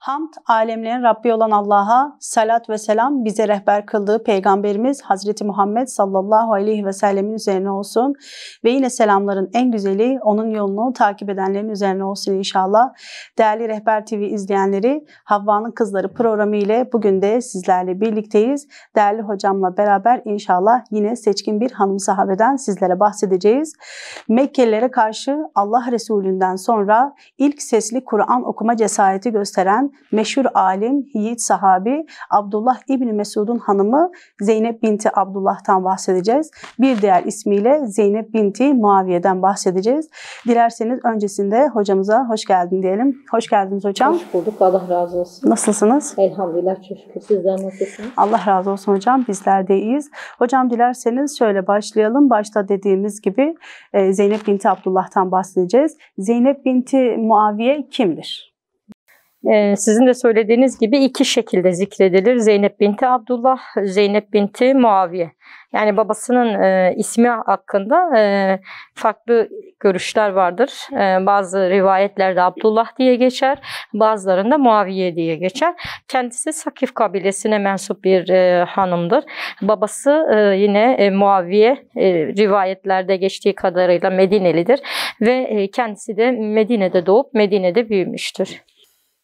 Hamd, alemlerin Rabbi olan Allah'a, salat ve selam bize rehber kıldığı Peygamberimiz Hazreti Muhammed sallallahu aleyhi ve sellemin üzerine olsun. Ve yine selamların en güzeli onun yolunu takip edenlerin üzerine olsun inşallah. Değerli Rehber TV izleyenleri, Havva'nın Kızları programı ile bugün de sizlerle birlikteyiz. Değerli hocamla beraber inşallah yine seçkin bir hanım sahabeden sizlere bahsedeceğiz. Mekkelilere karşı Allah Resulü'nden sonra ilk sesli Kur'an okuma cesareti gösteren meşhur alim, yiğit sahabi Abdullah İbni Mesud'un hanımı Zeynep binti Abdullah'tan bahsedeceğiz. Bir diğer ismiyle Zeynep binti Muaviye'den bahsedeceğiz. Dilerseniz öncesinde hocamıza hoş geldin diyelim. Hoş geldiniz hocam. Hoş bulduk. Allah razı olsun. Nasılsınız? Elhamdülillah çok şükür. Sizler nasılsınız? Allah razı olsun hocam. Bizler de iyiyiz. Hocam dilerseniz şöyle başlayalım. Başta dediğimiz gibi Zeynep binti Abdullah'tan bahsedeceğiz. Zeynep binti Muaviye kimdir? Sizin de söylediğiniz gibi iki şekilde zikredilir. Zeynep binti Abdullah, Zeynep binti Muaviye. Yani babasının ismi hakkında farklı görüşler vardır. Bazı rivayetlerde Abdullah diye geçer, bazılarında Muaviye diye geçer. Kendisi Sakif kabilesine mensup bir hanımdır. Babası yine Muaviye, rivayetlerde geçtiği kadarıyla Medinelidir ve kendisi de Medine'de doğup Medine'de büyümüştür.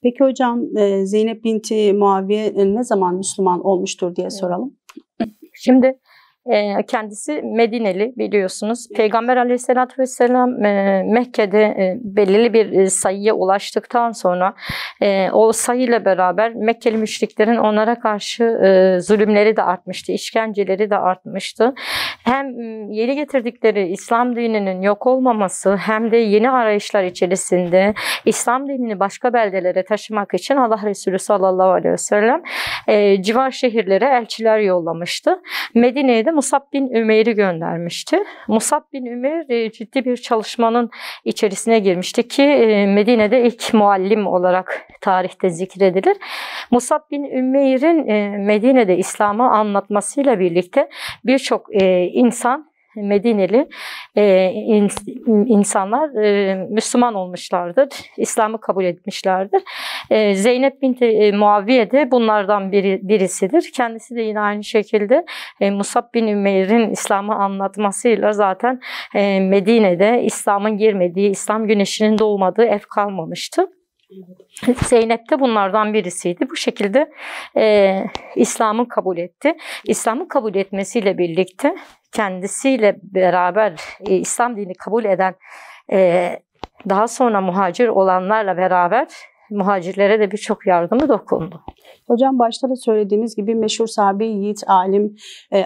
Peki hocam Zeynep binti Muaviye ne zaman Müslüman olmuştur diye soralım. Şimdi kendisi Medineli biliyorsunuz. Peygamber Aleyhisselatü Vesselam Mekke'de belirli bir sayıya ulaştıktan sonra o sayıyla beraber Mekkeli müşriklerin onlara karşı zulümleri de artmıştı, işkenceleri de artmıştı. Hem yeni getirdikleri İslam dininin yok olmaması hem de yeni arayışlar içerisinde İslam dinini başka beldelere taşımak için Allah Resulü sallallahu aleyhi ve sellem civar şehirlere elçiler yollamıştı. Medine'ye de Musab bin Ümeyr'i göndermişti. Musab bin Ümeyr ciddi bir çalışmanın içerisine girmişti ki Medine'de ilk muallim olarak tarihte zikredilir. Musab bin Ümeyr'in Medine'de İslam'ı anlatmasıyla birlikte birçok insan, Medineli insanlar Müslüman olmuşlardır. İslam'ı kabul etmişlerdir. Zeynep binti Muaviye de bunlardan birisidir. Kendisi de yine aynı şekilde Musab bin Ümeyr'in İslam'ı anlatmasıyla zaten Medine'de İslam'ın girmediği, İslam güneşinin doğmadığı ev kalmamıştı. Zeynep de bunlardan birisiydi. Bu şekilde İslam'ı kabul etti. İslam'ı kabul etmesiyle birlikte kendisiyle beraber İslam dini kabul eden daha sonra muhacir olanlarla beraber muhacirlere de birçok yardımı dokundu. Hocam başta da söylediğimiz gibi meşhur sahabe yiğit alim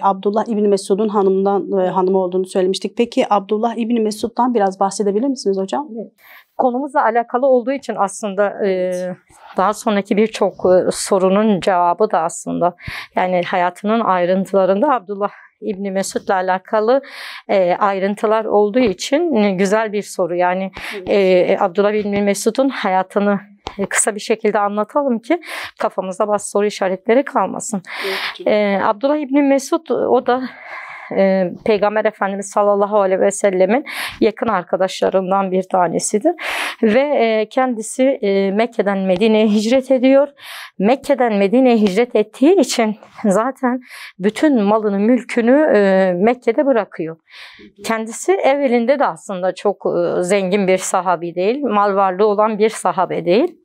Abdullah İbni Mesud'un hanımı olduğunu söylemiştik. Peki Abdullah İbni Mesud'dan biraz bahsedebilir misiniz hocam? Evet. Konumuzla alakalı olduğu için aslında daha sonraki birçok sorunun cevabı da aslında yani hayatının ayrıntılarında Abdullah İbni Mesud'la alakalı ayrıntılar olduğu için güzel bir soru. Yani Abdullah İbni Mesud'un hayatını kısa bir şekilde anlatalım ki kafamızda bazı soru işaretleri kalmasın. Abdullah İbni Mesud o da Peygamber Efendimiz sallallahu aleyhi ve sellemin yakın arkadaşlarından bir tanesidir. Ve kendisi Mekke'den Medine'ye hicret ediyor. Mekke'den Medine'ye hicret ettiği için zaten bütün malını, mülkünü Mekke'de bırakıyor. Kendisi evvelinde de aslında çok zengin bir sahabi değil, mal varlığı olan bir sahabe değil.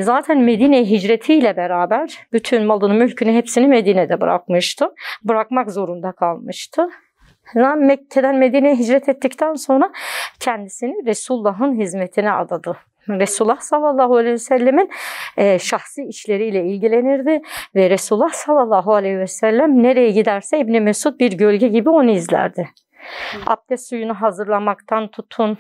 Zaten Medine hicretiyle beraber bütün malını, mülkünü hepsini Medine'de bırakmıştı. Bırakmak zorunda kalmıştı. Mekke'den Medine'ye hicret ettikten sonra kendisini Resulullah'ın hizmetine adadı. Resulullah sallallahu aleyhi ve sellemin şahsi işleriyle ilgilenirdi ve Resulullah sallallahu aleyhi ve sellem nereye giderse İbni Mesud bir gölge gibi onu izlerdi. Abdest suyunu hazırlamaktan tutun,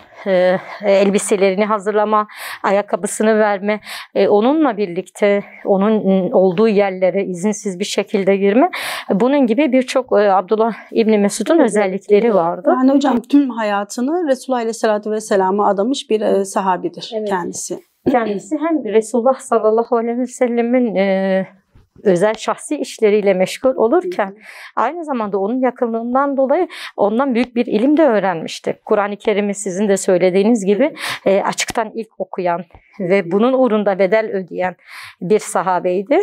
elbiselerini hazırlama, ayakkabısını verme, onunla birlikte onun olduğu yerlere izinsiz bir şekilde girme. Bunun gibi birçok Abdullah İbni Mesud'un özellikleri vardı. Yani hocam tüm hayatını Resulullah Aleyhisselatü Vesselam'a adamış bir sahabidir kendisi. Kendisi hem Resulullah sallallahu aleyhi ve sellemin özel şahsi işleriyle meşgul olurken aynı zamanda onun yakınlığından dolayı ondan büyük bir ilim de öğrenmişti. Kur'an-ı Kerim'i sizin de söylediğiniz gibi açıktan ilk okuyan ve bunun uğrunda bedel ödeyen bir sahabeydi.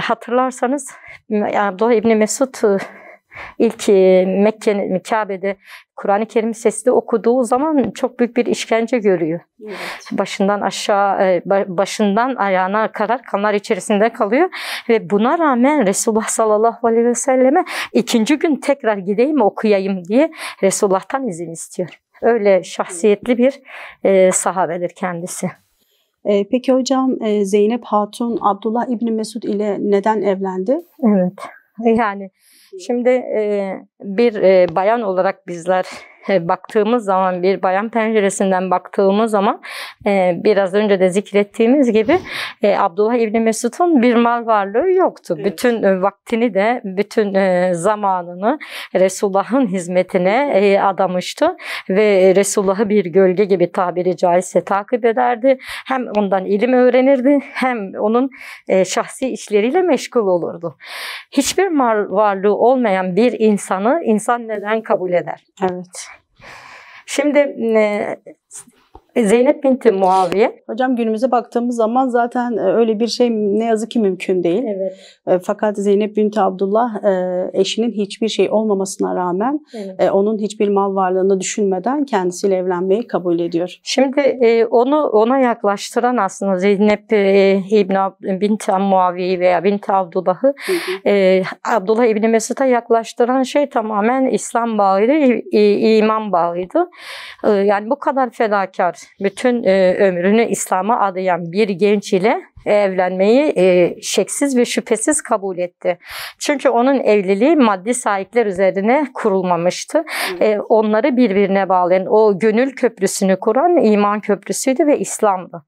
Hatırlarsanız Abdullah İbni Mesud İlk Kabe'de Kur'an-ı Kerim sesli okuduğu zaman çok büyük bir işkence görüyor. Evet. Başından ayağına kadar kanlar içerisinde kalıyor ve buna rağmen Resulullah sallallahu aleyhi ve selleme ikinci gün tekrar gideyim okuyayım diye Resulullah'tan izin istiyor. Öyle şahsiyetli bir sahabedir kendisi. Peki hocam, Zeynep Hatun Abdullah İbni Mesud ile neden evlendi? Evet. Yani şimdi bir bayan olarak bizler baktığımız zaman, bir bayan penceresinden baktığımız zaman biraz önce de zikrettiğimiz gibi Abdullah İbni Mesud'un bir mal varlığı yoktu. Evet. Bütün vaktini de, bütün zamanını Resulullah'ın hizmetine adamıştı ve Resulullah'ı bir gölge gibi tabiri caizse takip ederdi. Hem ondan ilim öğrenirdi hem onun şahsi işleriyle meşgul olurdu. Hiçbir mal varlığı olmayan bir insanı insan neden kabul eder? Evet. Şimdi Zeynep binti Muaviye. Hocam günümüze baktığımız zaman zaten öyle bir şey ne yazık ki mümkün değil. Evet. Fakat Zeynep binti Abdullah eşinin hiçbir şey olmamasına rağmen evet, onun hiçbir mal varlığını düşünmeden kendisiyle evlenmeyi kabul ediyor. Şimdi ona yaklaştıran aslında Zeynep binti Muaviye veya binti Abdullah'ı Abdullah İbni Mesud'a yaklaştıran şey tamamen İslam bağıydı, iman bağıydı. Yani bu kadar fedakar, bütün ömrünü İslam'a adayan bir genç ile evlenmeyi şeksiz ve şüphesiz kabul etti. Çünkü onun evliliği maddi sahipler üzerine kurulmamıştı. Onları birbirine bağlayan, o gönül köprüsünü kuran iman köprüsüydü ve İslam'dı.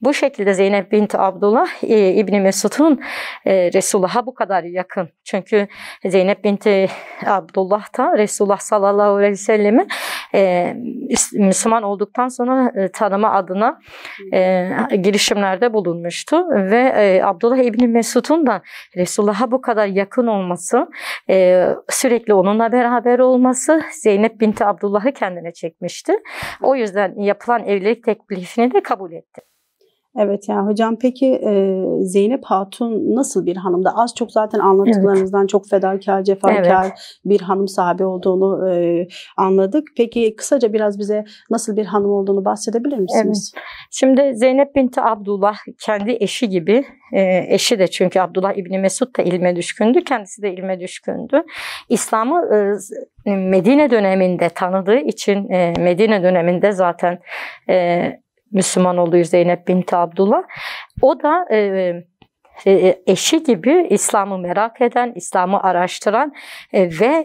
Bu şekilde Zeynep binti Abdullah İbni Mesud'un Resulullah'a bu kadar yakın. Çünkü Zeynep binti Abdullah da Resulullah sallallahu aleyhi ve sellemi Müslüman olduktan sonra tanıma adına girişimlerde bulunmuştu. Ve Abdullah İbni Mesud'un da Resulullah'a bu kadar yakın olması, sürekli onunla beraber olması Zeynep binti Abdullah'ı kendine çekmişti. O yüzden yapılan evlilik teklifini de kabul etti. Evet yani hocam, peki Zeynep Hatun nasıl bir hanımdı? Az çok zaten anlattıklarınızdan evet, çok fedakar, cefakar evet, bir hanım sahibi olduğunu anladık. Peki kısaca biraz bize nasıl bir hanım olduğunu bahsedebilir misiniz? Evet. Şimdi Zeynep binti Abdullah kendi eşi gibi, eşi de çünkü Abdullah İbni Mesud da ilme düşkündü, kendisi de ilme düşkündü. İslam'ı Medine döneminde tanıdığı için Medine döneminde zaten Müslüman oluyor Zeynep binti Abdullah. O da eşi gibi İslam'ı merak eden, İslam'ı araştıran ve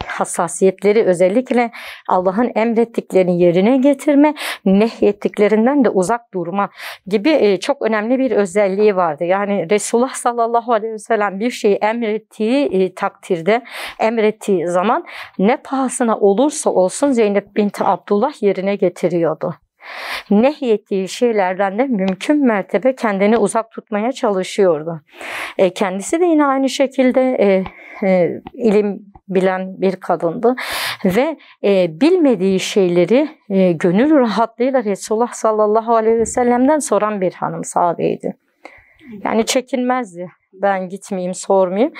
hassasiyetleri özellikle Allah'ın emrettiklerini yerine getirme, nehyettiklerinden de uzak durma gibi çok önemli bir özelliği vardı. Yani Resulullah sallallahu aleyhi ve sellem bir şeyi emrettiği takdirde, emrettiği zaman ne pahasına olursa olsun Zeynep binti Abdullah yerine getiriyordu. Nehyettiği şeylerden de mümkün mertebe kendini uzak tutmaya çalışıyordu. Kendisi de yine aynı şekilde ilim bilen bir kadındı ve bilmediği şeyleri gönül rahatlığıyla Resulullah sallallahu aleyhi ve sellem'den soran bir hanım sahabeydi. Yani çekinmezdi. Ben gitmeyeyim, sormayayım.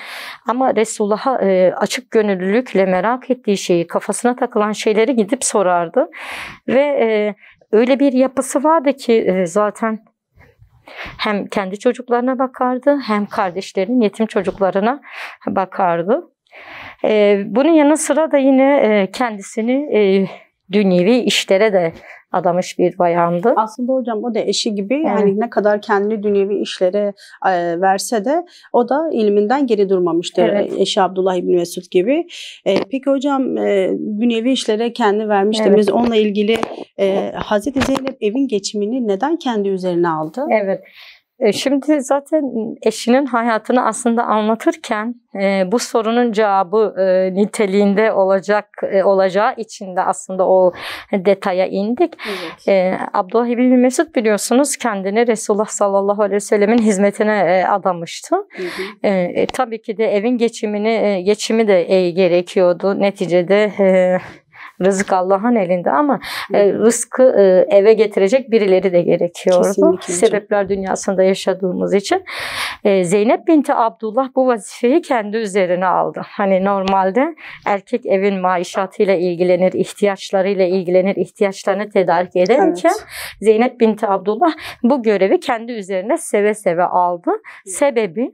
Ama Resulullah'a açık gönüllülükle merak ettiği şeyi, kafasına takılan şeyleri gidip sorardı. Ve öyle bir yapısı vardı ki zaten hem kendi çocuklarına bakardı hem kardeşlerinin yetim çocuklarına bakardı. Bunun yanı sıra da yine kendisini dünyevi işlere de adamış bir bayandı. Aslında hocam o da eşi gibi yani ne kadar kendini dünyevi işlere verse de o da ilminden geri durmamıştır. Evet. Eşi Abdullah İbni Mesud gibi. Peki hocam dünyevi işlere kendi vermişti. Evet. Biz onunla ilgili Hazreti Zeynep evin geçimini neden kendi üzerine aldı? Evet. Şimdi zaten eşinin hayatını aslında anlatırken bu sorunun cevabı niteliğinde olacağı için de aslında o detaya indik. Evet. Abdullah İbni Mesud biliyorsunuz kendini Resulullah sallallahu aleyhi ve sellemin hizmetine adamıştı. Tabii ki de evin geçimi de gerekiyordu. Neticede rızık Allah'ın elinde ama rızkı eve getirecek birileri de gerekiyordu. Kesinlikle. Sebepler dünyasında yaşadığımız için. Zeynep binti Abdullah bu vazifeyi kendi üzerine aldı. Hani normalde erkek evin maişatıyla ilgilenir, ihtiyaçlarıyla ilgilenir, ihtiyaçlarını tedarik ederken Zeynep binti Abdullah bu görevi kendi üzerine seve seve aldı. Sebebi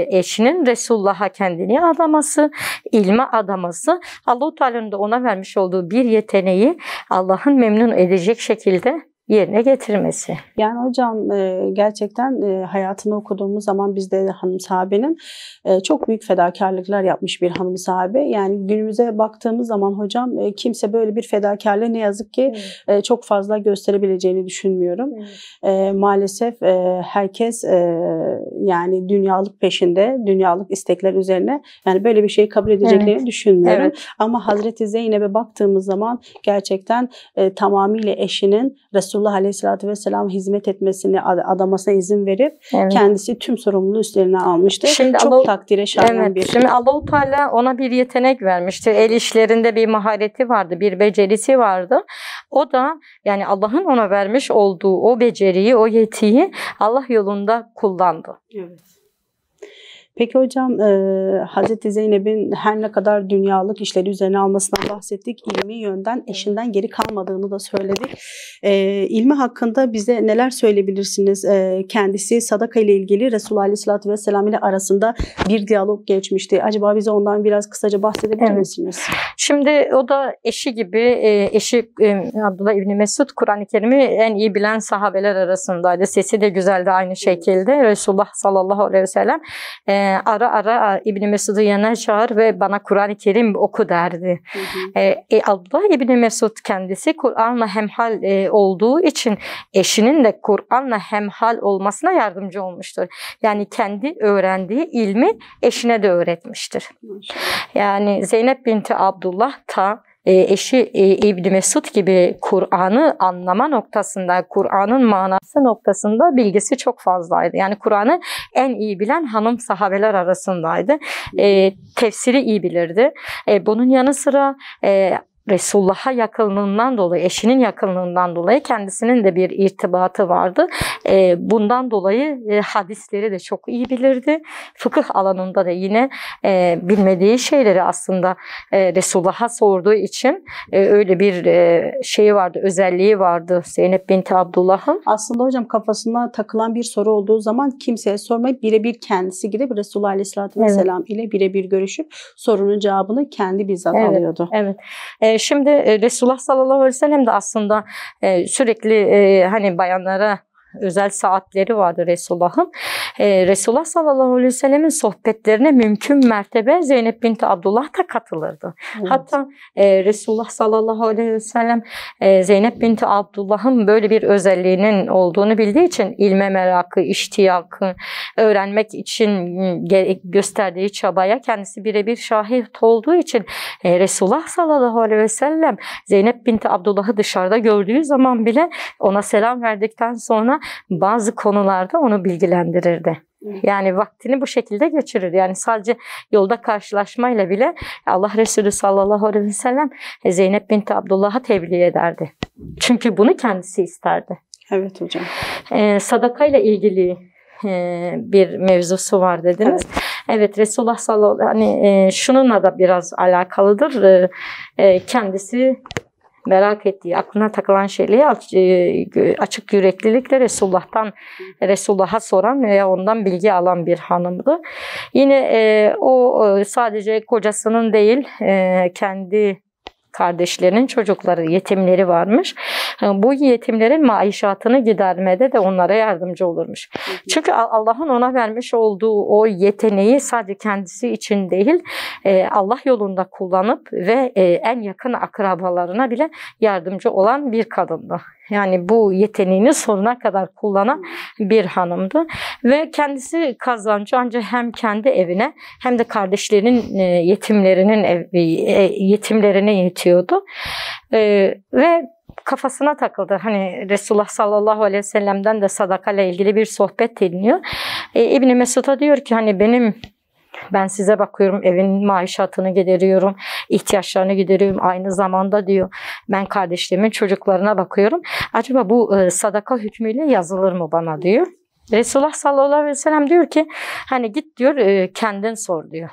eşinin Resulullah'a kendini adaması, ilme adaması, Allah-u Teala'nın da ona vermiş olduğu bir yeteneği Allah'ın memnun edecek şekilde yerine getirmesi. Yani hocam gerçekten hayatını okuduğumuz zaman biz de hanım sahabenin çok büyük fedakarlıklar yapmış bir hanım sahabe. Yani günümüze baktığımız zaman hocam kimse böyle bir fedakarlığı ne yazık ki çok fazla gösterebileceğini düşünmüyorum. Maalesef herkes yani dünyalık peşinde, dünyalık istekler üzerine yani böyle bir şeyi kabul edeceklerini düşünmüyorum. Ama Hazreti Zeynep'e baktığımız zaman gerçekten tamamıyla eşinin Resulullah Aleyhisselatü Vesselam hizmet etmesini, adamasına izin verip kendisi tüm sorumluluğu üstlerine almıştı. Şimdi çok takdire şayan bir. Şimdi Allah-u Teala ona bir yetenek vermişti. El işlerinde bir mahareti vardı, bir becerisi vardı. O da yani Allah'ın ona vermiş olduğu o beceriyi, o yetiyi Allah yolunda kullandı. Evet. Peki hocam Hazreti Zeynep'in her ne kadar dünyalık işleri üzerine almasından bahsettik. İlmi yönden eşinden geri kalmadığını da söyledik. İlmi hakkında bize neler söyleyebilirsiniz? Kendisi sadaka ile ilgili Resulullah Aleyhisselatü Vesselam ile arasında bir diyalog geçmişti. Acaba bize ondan biraz kısaca bahsedebilir misiniz? Şimdi o da eşi gibi, eşi Abdullah İbni Mesud Kur'an-ı Kerim'i en iyi bilen sahabeler arasındaydı. Sesi de güzeldi aynı şekilde. Resulullah sallallahu aleyhi ve sellem ara ara İbni Mesud'u yanına çağır ve bana Kur'an-ı Kerim oku derdi. Abdullah İbni Mesud kendisi Kur'an'la hemhal olduğu için eşinin de Kur'an'la hemhal olmasına yardımcı olmuştur. Yani kendi öğrendiği ilmi eşine de öğretmiştir. Yani Zeynep binti Abdullah ta eşi İbni Mesud gibi Kur'an'ı anlama noktasında, Kur'an'ın manası noktasında bilgisi çok fazlaydı. Yani Kur'an'ı en iyi bilen hanım sahabeler arasındaydı. Tefsiri iyi bilirdi. Bunun yanı sıra Resulullah'a yakınlığından dolayı, eşinin yakınlığından dolayı kendisinin de bir irtibatı vardı. Bundan dolayı hadisleri de çok iyi bilirdi. Fıkıh alanında da yine bilmediği şeyleri aslında Resulullah'a sorduğu için öyle bir şeyi vardı, özelliği vardı Zeynep binti Abdullah'ın. Aslında hocam kafasına takılan bir soru olduğu zaman kimseye sormayıp birebir kendisi gidip Resulullah Aleyhisselatü Vesselam ile birebir görüşüp sorunun cevabını kendi bizzat alıyordu. Evet. Şimdi Resulullah sallallahu aleyhi ve sellem de aslında sürekli hani bayanlara özel saatleri vardı Resulullah'ın. Resulullah sallallahu aleyhi ve sellemin sohbetlerine mümkün mertebe Zeynep binti Abdullah da katılırdı. Hatta Resulullah sallallahu aleyhi ve sellem Zeynep binti Abdullah'ın böyle bir özelliğinin olduğunu bildiği için ilme merakı, iştiyakı, öğrenmek için gösterdiği çabaya kendisi birebir şahit olduğu için Resulullah sallallahu aleyhi ve sellem Zeynep binti Abdullah'ı dışarıda gördüğü zaman bile ona selam verdikten sonra bazı konularda onu bilgilendirirdi. Yani vaktini bu şekilde geçirir. Yani sadece yolda karşılaşmayla bile Allah Resulü sallallahu aleyhi ve sellem Zeynep binti Abdullah'a tebliğ ederdi. Çünkü bunu kendisi isterdi. Evet hocam. Sadakayla ilgili bir mevzusu var dediniz. Evet, Resulullah sallallahu hani şununla da biraz alakalıdır. Kendisi merak ettiği, aklına takılan şeyleri açık yüreklilikle Resulullah'a soran veya ondan bilgi alan bir hanımdı. Yine o sadece kocasının değil, kendi kardeşlerinin çocukları, yetimleri varmış. Bu yetimlerin maişatını gidermede de onlara yardımcı olurmuş. Çünkü Allah'ın ona vermiş olduğu o yeteneği sadece kendisi için değil, Allah yolunda kullanıp ve en yakın akrabalarına bile yardımcı olan bir kadındı. Yani bu yeteneğini sonuna kadar kullanan bir hanımdı. Ve kendisi kazancı ancak hem kendi evine hem de kardeşlerinin yetimlerine yetiyordu. Ve kafasına takıldı. Hani Resulullah sallallahu aleyhi ve sellem'den de sadaka ile ilgili bir sohbet dinliyor. İbn Mesud'a diyor ki hani ben size bakıyorum, evin maişatını gideriyorum, ihtiyaçlarını gideriyorum. Aynı zamanda diyor ben kardeşlerimin çocuklarına bakıyorum. Acaba bu sadaka hükmüyle yazılır mı bana diyor. Resulullah sallallahu aleyhi ve sellem diyor ki hani git diyor kendin sor diyor.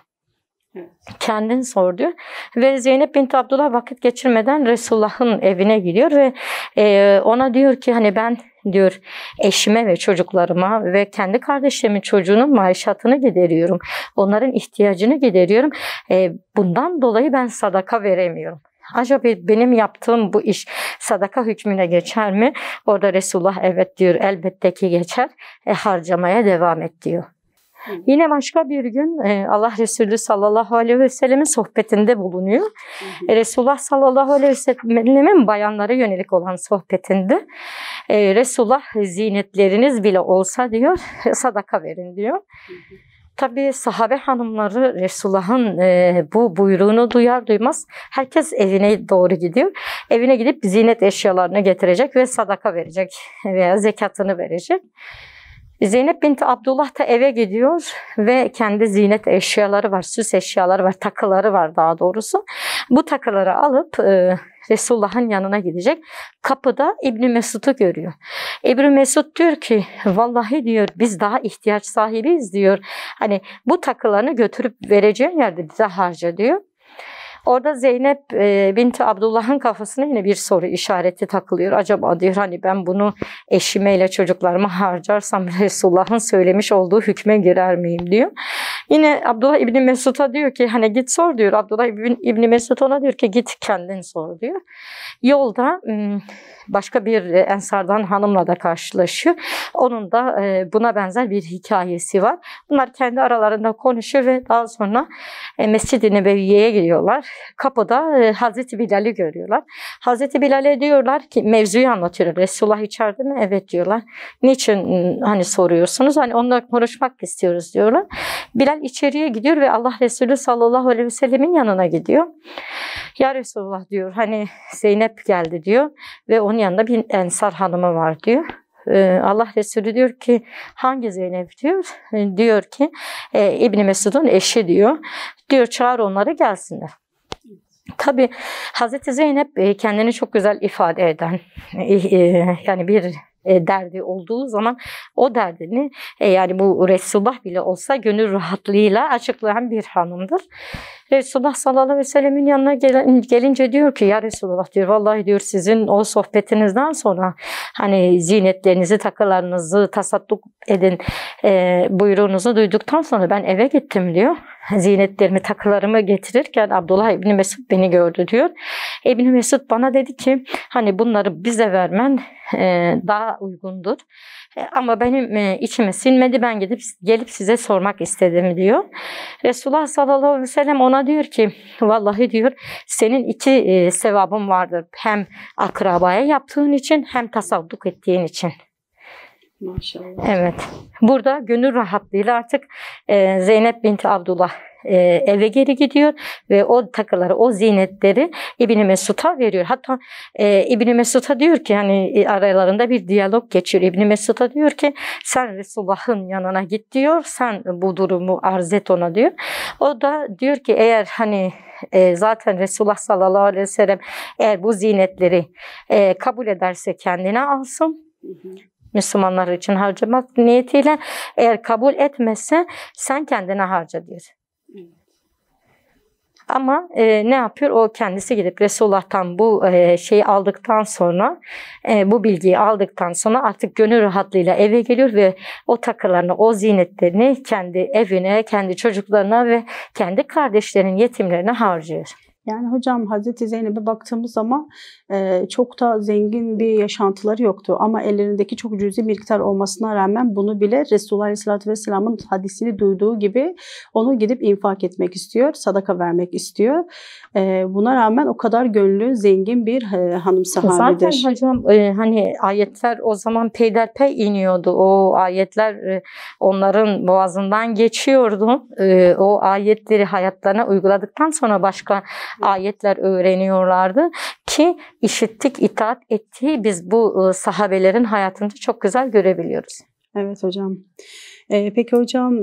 Kendin sor diyor. Ve Zeynep binti Abdullah vakit geçirmeden Resulullah'ın evine gidiyor ve ona diyor ki hani ben diyor eşime ve çocuklarıma ve kendi kardeşlerimin çocuğunun maişatını gideriyorum. Onların ihtiyacını gideriyorum. Bundan dolayı ben sadaka veremiyorum. Acaba benim yaptığım bu iş sadaka hükmüne geçer mi? Orada Resulullah evet diyor, elbette ki geçer. Harcamaya devam et diyor. Yine başka bir gün Allah Resulü sallallahu aleyhi ve sellemin sohbetinde bulunuyor. Resulullah sallallahu aleyhi ve sellemin bayanlara yönelik olan sohbetinde Resulullah zinetleriniz bile olsa diyor sadaka verin diyor. Tabii sahabe hanımları Resulullah'ın bu buyruğunu duyar duymaz herkes evine doğru gidiyor. Evine gidip zinet eşyalarını getirecek ve sadaka verecek veya zekatını verecek. Zeynep binti Abdullah da eve gidiyor ve kendi zinet eşyaları var, süs eşyaları var, takıları var daha doğrusu. Bu takıları alıp Resulullah'ın yanına gidecek. Kapıda İbn Mesud'u görüyor. İbn Mesud diyor ki vallahi diyor biz daha ihtiyaç sahibiyiz diyor. Hani bu takılarını götürüp vereceğin yerde bize harca diyor. Orada Zeynep binti Abdullah'ın kafasına yine bir soru işareti takılıyor. Acaba diyor hani ben bunu eşime ile çocuklarıma harcarsam Resulullah'ın söylemiş olduğu hükme girer miyim diyor. Yine Abdullah İbni Mesud'a diyor ki hani git sor diyor. Abdullah İbni Mesud ona diyor ki git kendin sor diyor. Yolda başka bir ensardan hanımla da karşılaşıyor. Onun da buna benzer bir hikayesi var. Bunlar kendi aralarında konuşuyor ve daha sonra Mescid-i Nebeviye'ye gidiyorlar. Kapıda Hazreti Bilal'i görüyorlar. Hazreti Bilal'e diyorlar ki mevzuyu anlatıyor. Resulullah içeride mi? Evet diyorlar. Niçin hani soruyorsunuz? Hani onunla konuşmak istiyoruz diyorlar. Bilal içeriye gidiyor ve Allah Resulü sallallahu aleyhi ve sellemin yanına gidiyor. Ya Resulullah diyor hani Zeynep geldi diyor ve onun yanında bir ensar hanımı var diyor. Allah Resulü diyor ki hangi Zeynep diyor. Diyor ki İbn Mesud'un eşi diyor. Diyor çağır onları gelsinler. Tabi Hazreti Zeynep kendini çok güzel ifade eden yani bir derdi olduğu zaman o derdini yani bu Resulullah bile olsa gönül rahatlığıyla açıklayan bir hanımdır. Resulullah sallallahu aleyhi ve sellemin yanına gelince diyor ki ya Resulullah diyor vallahi diyor sizin o sohbetinizden sonra hani zinetlerinizi, takılarınızı tasadduk edin buyruğunuzu duyduktan sonra ben eve gittim diyor. Zinetlerimi, takılarımı getirirken Abdullah İbni Mesud beni gördü diyor. İbni Mesud bana dedi ki hani bunları bize vermen daha uygundur. Ama benim içime sinmedi, ben gelip size sormak istedim diyor. Resulullah sallallahu aleyhi ve sellem ona diyor ki vallahi diyor senin iki sevabın vardır. Hem akrabaya yaptığın için hem tasadduk ettiğin için. Maşallah. Evet. Burada gönül rahatlığıyla artık Zeynep binti Abdullah eve geri gidiyor ve o takıları, o zinetleri İbn Mesud'a veriyor. Hatta İbn Mesud'a diyor ki hani aralarında bir diyalog geçiyor. İbn Mesud'a diyor ki sen Resulullah'ın yanına git diyor. Sen bu durumu arz et ona diyor. O da diyor ki eğer hani zaten Resulullah sallallahu aleyhi ve sellem eğer bu zinetleri kabul ederse kendine alsın. Müslümanlar için harcamak niyetiyle eğer kabul etmezse sen kendine harca diyor. Ama ne yapıyor? O kendisi gidip Resulullah'tan bu şeyi aldıktan sonra, bu bilgiyi aldıktan sonra artık gönül rahatlığıyla eve geliyor ve o takılarını, o zinetlerini kendi evine, kendi çocuklarına ve kendi kardeşlerinin yetimlerine harcıyor. Yani hocam Hazreti Zeynep'e baktığımız zaman çok da zengin bir yaşantıları yoktu. Ama ellerindeki çok cüzi miktar olmasına rağmen bunu bile Resulullah Aleyhisselatü Vesselam'ın hadisini duyduğu gibi onu gidip infak etmek istiyor, sadaka vermek istiyor. Buna rağmen o kadar gönlü zengin bir hanım sahabedir. Zaten hocam hani ayetler o zaman peyderpey iniyordu. O ayetler onların boğazından geçiyordu. O ayetleri hayatlarına uyguladıktan sonra başka ayetler öğreniyorlardı ki işittik, itaat ettiği biz bu sahabelerin hayatında çok güzel görebiliyoruz. Evet hocam. Peki hocam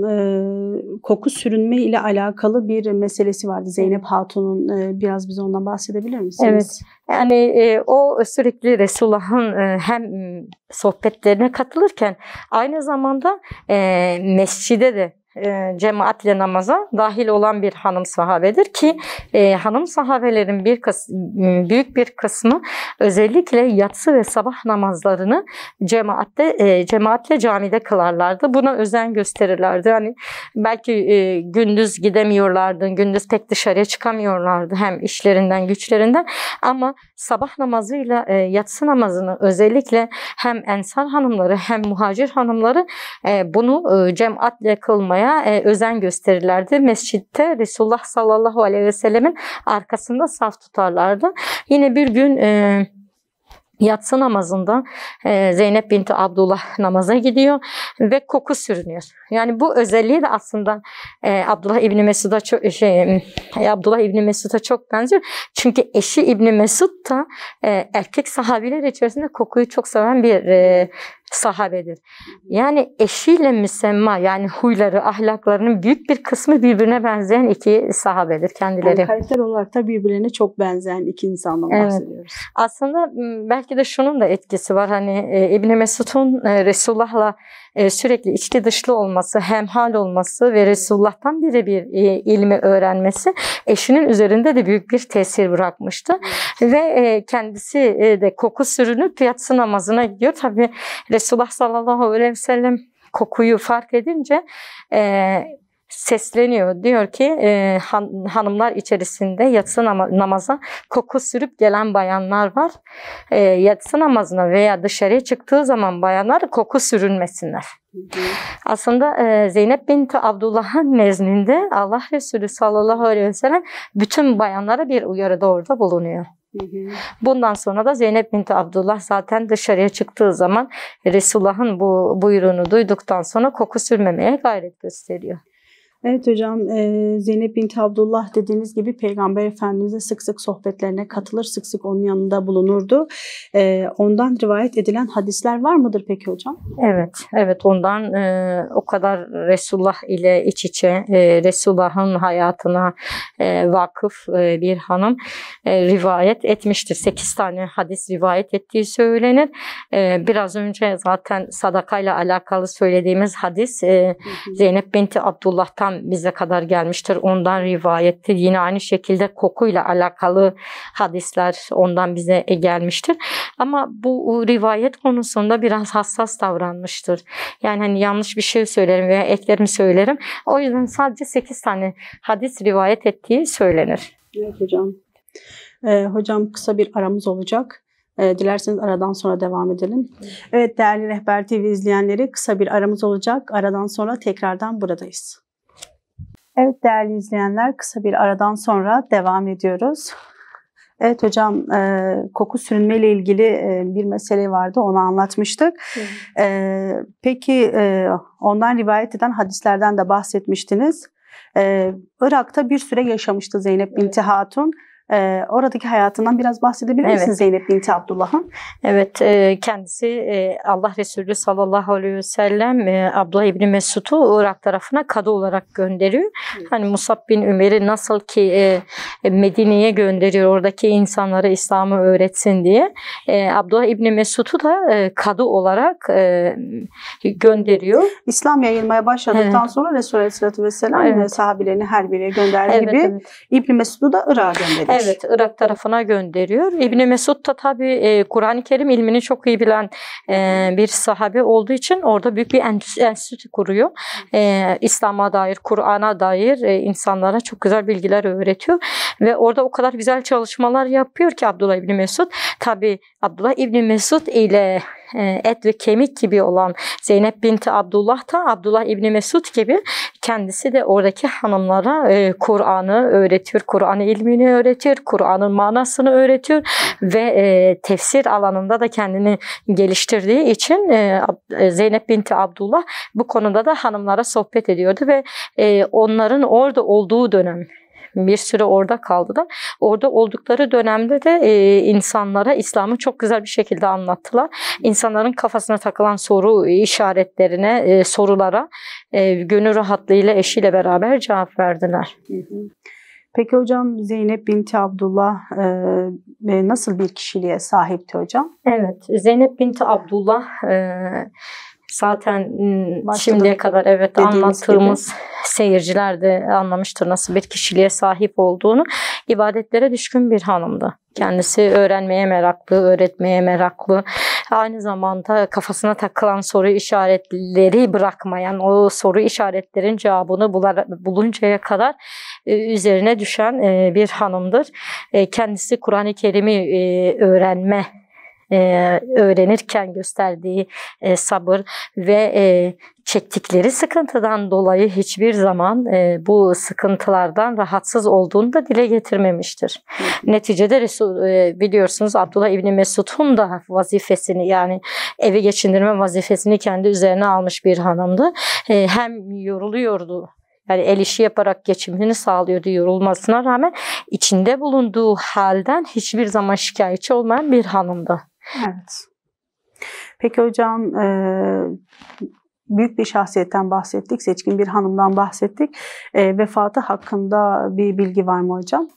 koku sürünme ile alakalı bir meselesi vardı Zeynep Hatun'un. Biraz bize ondan bahsedebilir misiniz? Evet. Yani o sürekli Resulullah'ın hem sohbetlerine katılırken aynı zamanda mescide de cemaatle namaza dahil olan bir hanım sahabedir ki hanım sahabelerin büyük bir kısmı özellikle yatsı ve sabah namazlarını cemaatle camide kılarlardı. Buna özen gösterirlerdi. Yani belki gündüz gidemiyorlardı, gündüz pek dışarıya çıkamıyorlardı hem işlerinden güçlerinden ama sabah namazıyla yatsı namazını özellikle hem ensar hanımları hem muhacir hanımları bunu cemaatle kılmaya özen gösterirlerdi. Mescitte Resulullah sallallahu aleyhi ve sellemin arkasında saf tutarlardı. Yine bir gün yatsı namazında Zeynep binti Abdullah namaza gidiyor ve koku sürünüyor. Yani bu özelliği de aslında Abdullah İbni Mesud'a çok benziyor. Çünkü eşi İbni Mesud da erkek sahabiler içerisinde kokuyu çok seven bir sahabedir. Yani eşiyle müsemma yani huyları, ahlaklarının büyük bir kısmı birbirine benzeyen iki sahabedir kendileri. Yani karakter olarak da birbirine çok benzeyen iki insandan bahsediyoruz. Aslında belki de şunun da etkisi var. Hani İbni Mesud'un Resulullah'la sürekli içli dışlı olması, hemhal olması ve Resulullah'tan birebir ilmi öğrenmesi eşinin üzerinde de büyük bir tesir bırakmıştı. Ve kendisi de koku sürünüp yatsı namazına gidiyor. Tabii Resulullah sallallahu aleyhi ve sellem kokuyu fark edince sesleniyor. Diyor ki hanımlar içerisinde yatsı namaza koku sürüp gelen bayanlar var. Yatsı namazına veya dışarıya çıktığı zaman bayanlar koku sürünmesinler. Aslında Zeynep binti Abdullah'ın nezdinde Allah Resulü sallallahu aleyhi ve sellem bütün bayanlara bir uyarıda orada bulunuyor. Bundan sonra da Zeynep binti Abdullah zaten dışarıya çıktığı zaman Resulullah'ın bu buyruğunu duyduktan sonra koku sürmemeye gayret gösteriyor. Evet hocam, Zeynep binti Abdullah dediğiniz gibi Peygamber Efendimiz'e sık sık sohbetlerine katılır, sık sık onun yanında bulunurdu. Ondan rivayet edilen hadisler var mıdır peki hocam? Evet ondan o kadar Resulullah ile iç içe, Resulullah'ın hayatına vakıf bir hanım rivayet etmiştir. 8 tane hadis rivayet ettiği söylenir. Biraz önce zaten sadakayla alakalı söylediğimiz hadis Zeynep binti Abdullah'tan bize kadar gelmiştir. Ondan rivayettir. Yine aynı şekilde kokuyla alakalı hadisler ondan bize gelmiştir. Ama bu rivayet konusunda biraz hassas davranmıştır. Yani hani yanlış bir şey söylerim veya eklerimi söylerim. O yüzden sadece 8 tane hadis rivayet ettiği söylenir. Evet hocam. Hocam kısa bir aramız olacak. Dilerseniz aradan sonra devam edelim. Evet değerli Rehber TV izleyenleri, kısa bir aramız olacak. Aradan sonra tekrardan buradayız. Evet değerli izleyenler, kısa bir aradan sonra devam ediyoruz. Evet hocam, koku sürünme ile ilgili bir mesele vardı, onu anlatmıştık. Peki ondan rivayet eden hadislerden de bahsetmiştiniz. Irak'ta bir süre yaşamıştı Zeynep binti Hatun. Oradaki hayatından biraz bahsedebilir misiniz Zeynep binti Abdullah'ın? Evet, kendisi Allah Resulü sallallahu aleyhi ve sellem Abdullah İbni Mesud'u Irak tarafına kadı olarak gönderiyor. Hani Musab bin Ümer'i nasıl ki Medine'ye gönderiyor, oradaki insanlara İslam'ı öğretsin diye. Abdullah İbni Mesud'u da kadı olarak gönderiyor. İslam yayılmaya başladıktan sonra Resulü Aleyhisselatü Vesselam sahabelerini her biriye gönderdiği gibi İbni Mesud'u da Irak'a gönderiyor. Evet, Irak tarafına gönderiyor. İbn Mesud da tabii Kur'an-ı Kerim ilmini çok iyi bilen bir sahabe olduğu için orada büyük bir enstitü kuruyor. İslam'a dair, Kur'an'a dair insanlara çok güzel bilgiler öğretiyor ve orada o kadar güzel çalışmalar yapıyor ki Abdullah İbni Mesud. Tabii Abdullah İbni Mesud ile et ve kemik gibi olan Zeynep binti Abdullah da Abdullah İbni Mesud gibi kendisi de oradaki hanımlara Kur'an'ı öğretiyor, Kur'an ilmini öğretiyor, Kur'an'ın manasını öğretiyor ve tefsir alanında da kendini geliştirdiği için Zeynep binti Abdullah bu konuda da hanımlara sohbet ediyordu ve onların orada olduğu dönem bir süre orada kaldılar. Orada oldukları dönemde de insanlara İslam'ı çok güzel bir şekilde anlattılar. İnsanların kafasına takılan soru işaretlerine, sorulara gönül rahatlığıyla eşiyle beraber cevap verdiler. Peki hocam Zeynep binti Abdullah nasıl bir kişiliğe sahipti hocam? Evet, Zeynep binti Abdullah zaten şimdiye kadar anlattığımız seyirciler de anlamıştır nasıl bir kişiliğe sahip olduğunu. İbadetlere düşkün bir hanımdı. Kendisi öğrenmeye meraklı, öğretmeye meraklı. Aynı zamanda kafasına takılan soru işaretleri bırakmayan, o soru işaretlerin cevabını buluncaya kadar üzerine düşen bir hanımdır. Kendisi Kur'an-ı Kerim'i öğrenirken gösterdiği sabır ve çektikleri sıkıntıdan dolayı hiçbir zaman bu sıkıntılardan rahatsız olduğunu da dile getirmemiştir. Neticede biliyorsunuz Abdullah İbni Mesud'un da vazifesini, yani evi geçindirme vazifesini kendi üzerine almış bir hanımdı. Hem yoruluyordu, yani el işi yaparak geçimini sağlıyordu yorulmasına rağmen, içinde bulunduğu halden hiçbir zaman şikayetçi olmayan bir hanımdı. Evet. Peki hocam büyük bir şahsiyetten bahsettik, seçkin bir hanımdan bahsettik. Vefatı hakkında bir bilgi var mı hocam?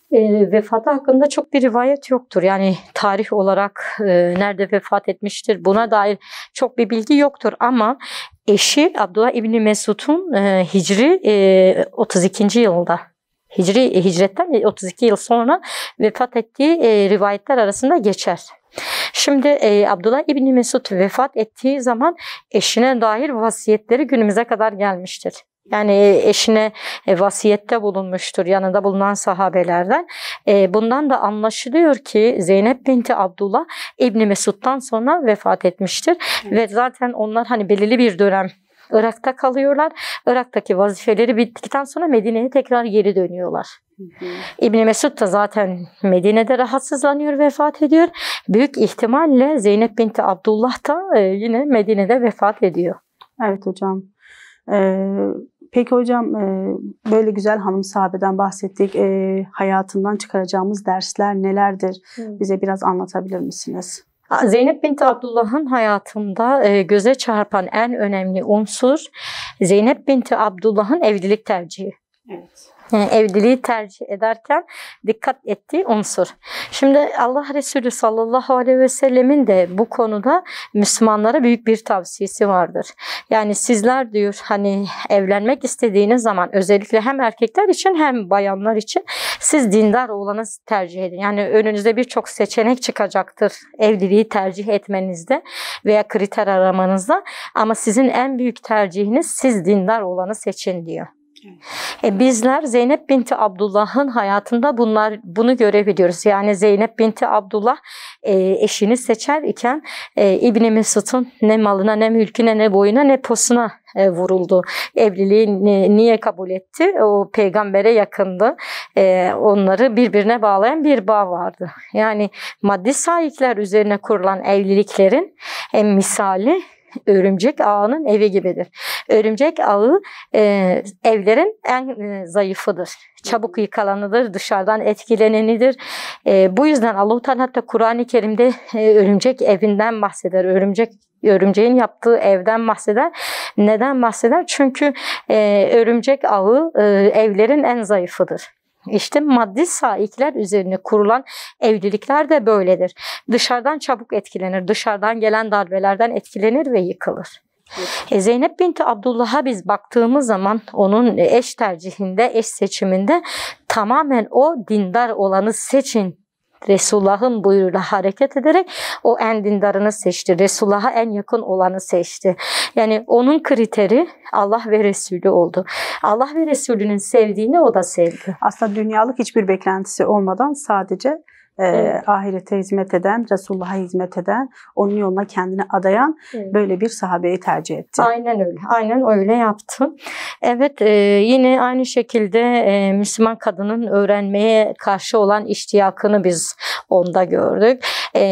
Vefatı hakkında çok bir rivayet yoktur. Yani tarih olarak nerede vefat etmiştir buna dair çok bir bilgi yoktur ama eşi Abdullah İbni Mesud'un Hicri 32. yılda, hicretten 32 yıl sonra vefat ettiği rivayetler arasında geçer. Şimdi Abdullah İbni Mesud vefat ettiği zaman eşine dair vasiyetleri günümüze kadar gelmiştir. Yani eşine vasiyette bulunmuştur yanında bulunan sahabelerden. Bundan da anlaşılıyor ki Zeynep binti Abdullah İbni Mesud'dan sonra vefat etmiştir. Evet. Ve zaten onlar hani belirli bir dönem Irak'ta kalıyorlar. Irak'taki vazifeleri bittikten sonra Medine'ye tekrar geri dönüyorlar. İbn Mesud da zaten Medine'de rahatsızlanıyor, vefat ediyor. Büyük ihtimalle Zeynep binti Abdullah da yine Medine'de vefat ediyor. Evet hocam. Peki hocam böyle güzel hanım sahabeden bahsettik. Hayatından çıkaracağımız dersler nelerdir? Bize biraz anlatabilir misiniz? Zeynep binti Abdullah'ın hayatında göze çarpan en önemli unsur Zeynep binti Abdullah'ın evlilik tercihi. Evet. Evliliği tercih ederken dikkat ettiği unsur. Şimdi Allah Resulü sallallahu aleyhi ve sellemin de bu konuda Müslümanlara büyük bir tavsiyesi vardır. Yani sizler diyor hani evlenmek istediğiniz zaman özellikle hem erkekler için hem bayanlar için siz dindar olanı tercih edin. Yani önünüzde birçok seçenek çıkacaktır evliliği tercih etmenizde veya kriter aramanızda ama sizin en büyük tercihiniz siz dindar olanı seçin diyor. Bizler Zeynep binti Abdullah'ın hayatında bunu görebiliyoruz. Yani Zeynep binti Abdullah eşini seçer iken İbn Mesud'un ne malına ne mülküne ne boyuna ne posuna vuruldu. Evliliği niye kabul etti? O peygambere yakındı. Onları birbirine bağlayan bir bağ vardı. Yani maddi sahipler üzerine kurulan evliliklerin misali örümcek ağının evi gibidir. Örümcek ağı evlerin en zayıfıdır. Çabuk yıkalanıdır, dışarıdan etkilenenidir. Bu yüzden Allah-u Teala da Kur'an-ı Kerim'de örümcek evinden bahseder. Örümceğin yaptığı evden bahseder. Neden bahseder? Çünkü örümcek ağı evlerin en zayıfıdır. İşte maddi sahipler üzerine kurulan evlilikler de böyledir. Dışarıdan çabuk etkilenir, dışarıdan gelen darbelerden etkilenir ve yıkılır. Zeynep binti Abdullah'a biz baktığımız zaman onun eş tercihinde, eş seçiminde tamamen o dindar olanı seçin. Resulullah'ın buyruğuyla hareket ederek o en dindarını seçti. Resulullah'a en yakın olanı seçti. Yani onun kriteri Allah ve Resulü oldu. Allah ve Resulünün sevdiğini o da sevdi. Aslında dünyalık hiçbir beklentisi olmadan sadece Evet. ahirete hizmet eden, Resulullah'a hizmet eden, onun yoluna kendini adayan böyle bir sahabeyi tercih etti. Aynen öyle. Aynen öyle yaptı. Evet, yine aynı şekilde Müslüman kadının öğrenmeye karşı olan iştiyakını biz onda gördük.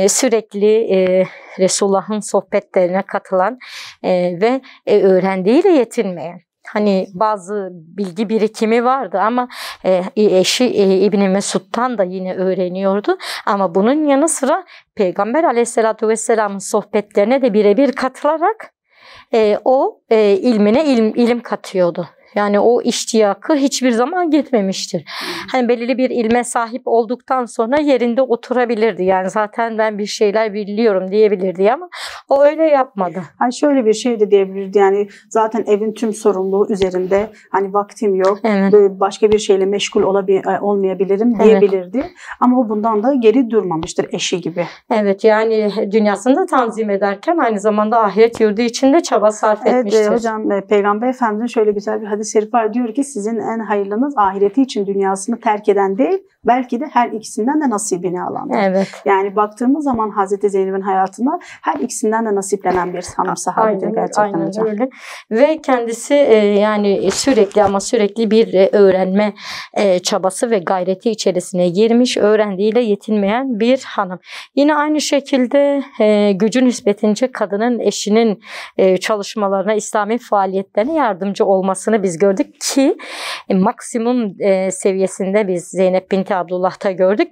Sürekli Resulullah'ın sohbetlerine katılan ve öğrendiğiyle yetinmeyen. Hani bazı bilgi birikimi vardı ama eşi İbni Mesud'dan da yine öğreniyordu. Ama bunun yanı sıra Peygamber Aleyhisselatü Vesselam'ın sohbetlerine de birebir katılarak o ilmine ilim katıyordu. Yani o iştiyakı hiçbir zaman gitmemiştir. Hani belirli bir ilme sahip olduktan sonra yerinde oturabilirdi. Yani zaten ben bir şeyler biliyorum diyebilirdi ama o öyle yapmadı. Hani şöyle bir şey de diyebilirdi, yani zaten evin tüm sorumluluğu üzerinde, hani vaktim yok, Evet. başka bir şeyle meşgul olmayabilirim diyebilirdi. Ama o bundan da geri durmamıştır eşi gibi. Evet, yani dünyasını da tanzim ederken aynı zamanda ahiret yurdu için de çaba sarf etmiştir. Evet hocam, Peygamber Efendimiz'in şöyle güzel bir hadis-i şerif var. Diyor ki sizin en hayırlınız ahireti için dünyasını terk eden değil, belki de her ikisinden de nasibini alandır. Evet. Yani baktığımız zaman Hazreti Zeynep'in hayatına her ikisinden de nasiplenen bir hanım sahabedir gerçekten aynen hocam. öyle. Ve kendisi yani sürekli bir öğrenme çabası ve gayreti içerisine girmiş, öğrendiğiyle yetinmeyen bir hanım. Yine aynı şekilde gücü nispetince kadının eşinin çalışmalarına, İslami faaliyetlerine yardımcı olmasını biz gördük ki maksimum seviyesinde biz Zeynep binti Abdullah'ta gördük.